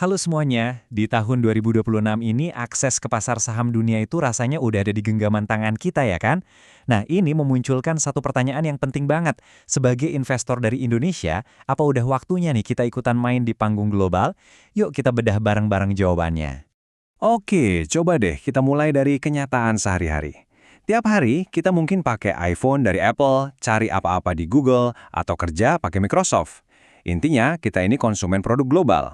Halo semuanya, di tahun 2026 ini akses ke pasar saham dunia itu rasanya udah ada di genggaman tangan kita ya kan? Nah ini memunculkan satu pertanyaan yang penting banget. Sebagai investor dari Indonesia, apa udah waktunya nih kita ikutan main di panggung global? Yuk kita bedah bareng-bareng jawabannya. Oke, coba deh kita mulai dari kenyataan sehari-hari. Tiap hari kita mungkin pakai iPhone dari Apple, cari apa-apa di Google, atau kerja pakai Microsoft. Intinya, kita ini konsumen produk global.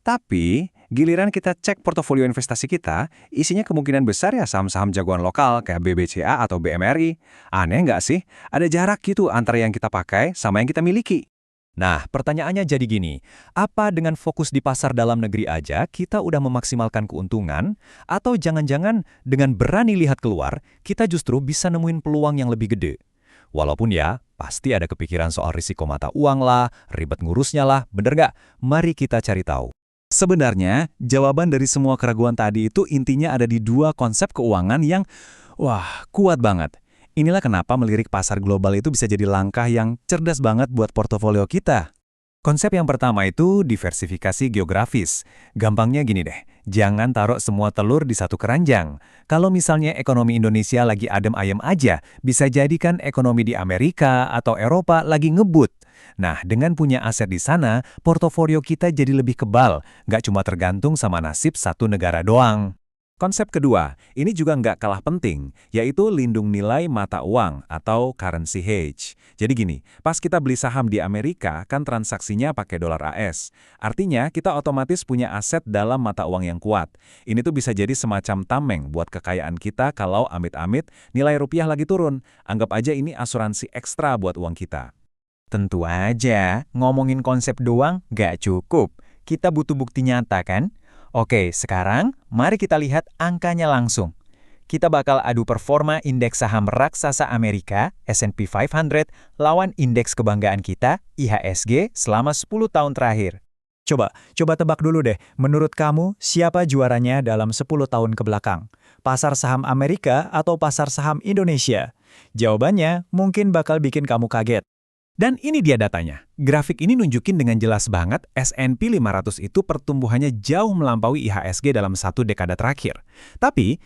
Tapi, giliran kita cek portofolio investasi kita, isinya kemungkinan besar ya saham-saham jagoan lokal kayak BBCA atau BMRI. Aneh nggak sih? Ada jarak gitu antara yang kita pakai sama yang kita miliki. Nah, pertanyaannya jadi gini, apa dengan fokus di pasar dalam negeri aja kita udah memaksimalkan keuntungan? Atau jangan-jangan dengan berani lihat keluar, kita justru bisa nemuin peluang yang lebih gede? Walaupun ya, pasti ada kepikiran soal risiko mata uang lah, ribet ngurusnya lah, bener nggak? Mari kita cari tahu. Sebenarnya, jawaban dari semua keraguan tadi itu intinya ada di dua konsep keuangan yang, kuat banget. Inilah kenapa melirik pasar global itu bisa jadi langkah yang cerdas banget buat portofolio kita. Konsep yang pertama itu diversifikasi geografis. Gampangnya gini deh, jangan taruh semua telur di satu keranjang. Kalau misalnya ekonomi Indonesia lagi adem ayem aja, bisa jadikan ekonomi di Amerika atau Eropa lagi ngebut. Nah, dengan punya aset di sana, portofolio kita jadi lebih kebal, nggak cuma tergantung sama nasib satu negara doang. Konsep kedua, ini juga nggak kalah penting, yaitu lindung nilai mata uang atau currency hedge. Jadi gini, pas kita beli saham di Amerika, kan transaksinya pakai dolar AS. Artinya, kita otomatis punya aset dalam mata uang yang kuat. Ini tuh bisa jadi semacam tameng buat kekayaan kita kalau amit-amit nilai rupiah lagi turun. Anggap aja ini asuransi ekstra buat uang kita. Tentu aja, ngomongin konsep doang nggak cukup. Kita butuh bukti nyata kan? Oke, sekarang mari kita lihat angkanya langsung. Kita bakal adu performa indeks saham raksasa Amerika, S&P 500, lawan indeks kebanggaan kita, IHSG, selama 10 tahun terakhir. Coba tebak dulu deh, menurut kamu siapa juaranya dalam 10 tahun ke belakang? Pasar saham Amerika atau pasar saham Indonesia? Jawabannya mungkin bakal bikin kamu kaget. Dan ini dia datanya. Grafik ini nunjukin dengan jelas banget S&P 500 itu pertumbuhannya jauh melampaui IHSG dalam satu dekade terakhir. Tapi,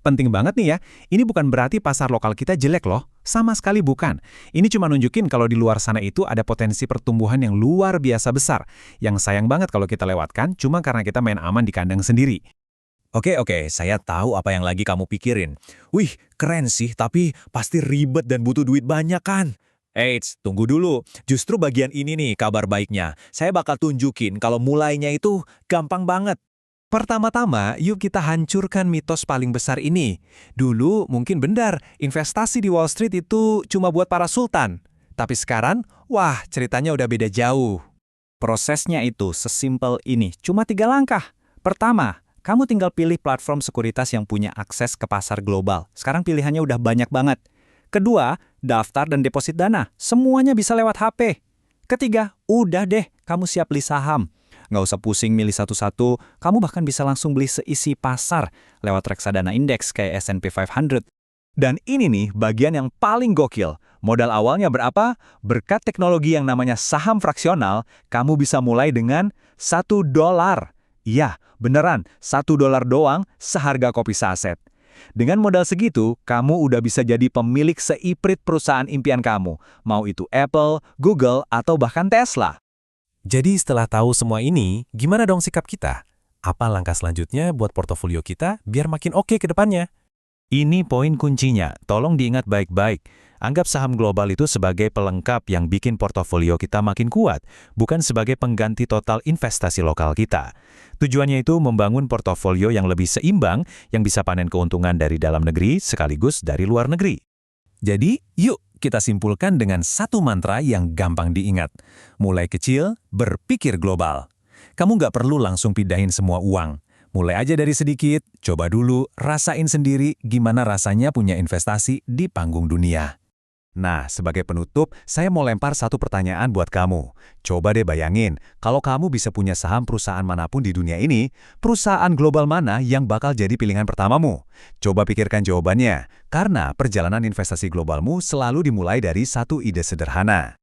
penting banget nih ya, ini bukan berarti pasar lokal kita jelek loh. Sama sekali bukan. Ini cuma nunjukin kalau di luar sana itu ada potensi pertumbuhan yang luar biasa besar. Yang sayang banget kalau kita lewatkan cuma karena kita main aman di kandang sendiri. Oke, saya tahu apa yang lagi kamu pikirin. Wih, keren sih, tapi pasti ribet dan butuh duit banyak kan? Eits, tunggu dulu. Justru bagian ini nih kabar baiknya. Saya bakal tunjukin kalau mulainya itu gampang banget. Pertama-tama, yuk kita hancurkan mitos paling besar ini. Dulu mungkin benar, investasi di Wall Street itu cuma buat para sultan. Tapi sekarang, ceritanya udah beda jauh. Prosesnya itu sesimpel ini, cuma 3 langkah. Pertama, kamu tinggal pilih platform sekuritas yang punya akses ke pasar global. Sekarang pilihannya udah banyak banget. Kedua, daftar dan deposit dana. Semuanya bisa lewat HP. Ketiga, udah deh, kamu siap beli saham. Nggak usah pusing milih satu-satu, kamu bahkan bisa langsung beli seisi pasar lewat reksadana indeks kayak S&P 500. Dan ini nih bagian yang paling gokil. Modal awalnya berapa? Berkat teknologi yang namanya saham fraksional, kamu bisa mulai dengan $1. Iya, beneran, $1 doang seharga kopi saset. Dengan modal segitu, kamu udah bisa jadi pemilik seiprit perusahaan impian kamu, mau itu Apple, Google, atau bahkan Tesla. Jadi setelah tahu semua ini, gimana dong sikap kita? Apa langkah selanjutnya buat portofolio kita biar makin oke ke depannya? Ini poin kuncinya, tolong diingat baik-baik. Anggap saham global itu sebagai pelengkap yang bikin portofolio kita makin kuat, bukan sebagai pengganti total investasi lokal kita. Tujuannya itu membangun portofolio yang lebih seimbang, yang bisa panen keuntungan dari dalam negeri sekaligus dari luar negeri. Jadi, yuk kita simpulkan dengan satu mantra yang gampang diingat. Mulai kecil, berpikir global. Kamu nggak perlu langsung pindahin semua uang. Mulai aja dari sedikit, coba dulu, rasain sendiri gimana rasanya punya investasi di panggung dunia. Nah, sebagai penutup, saya mau lempar satu pertanyaan buat kamu. Coba deh bayangin, kalau kamu bisa punya saham perusahaan manapun di dunia ini, perusahaan global mana yang bakal jadi pilihan pertamamu? Coba pikirkan jawabannya, karena perjalanan investasi globalmu selalu dimulai dari satu ide sederhana.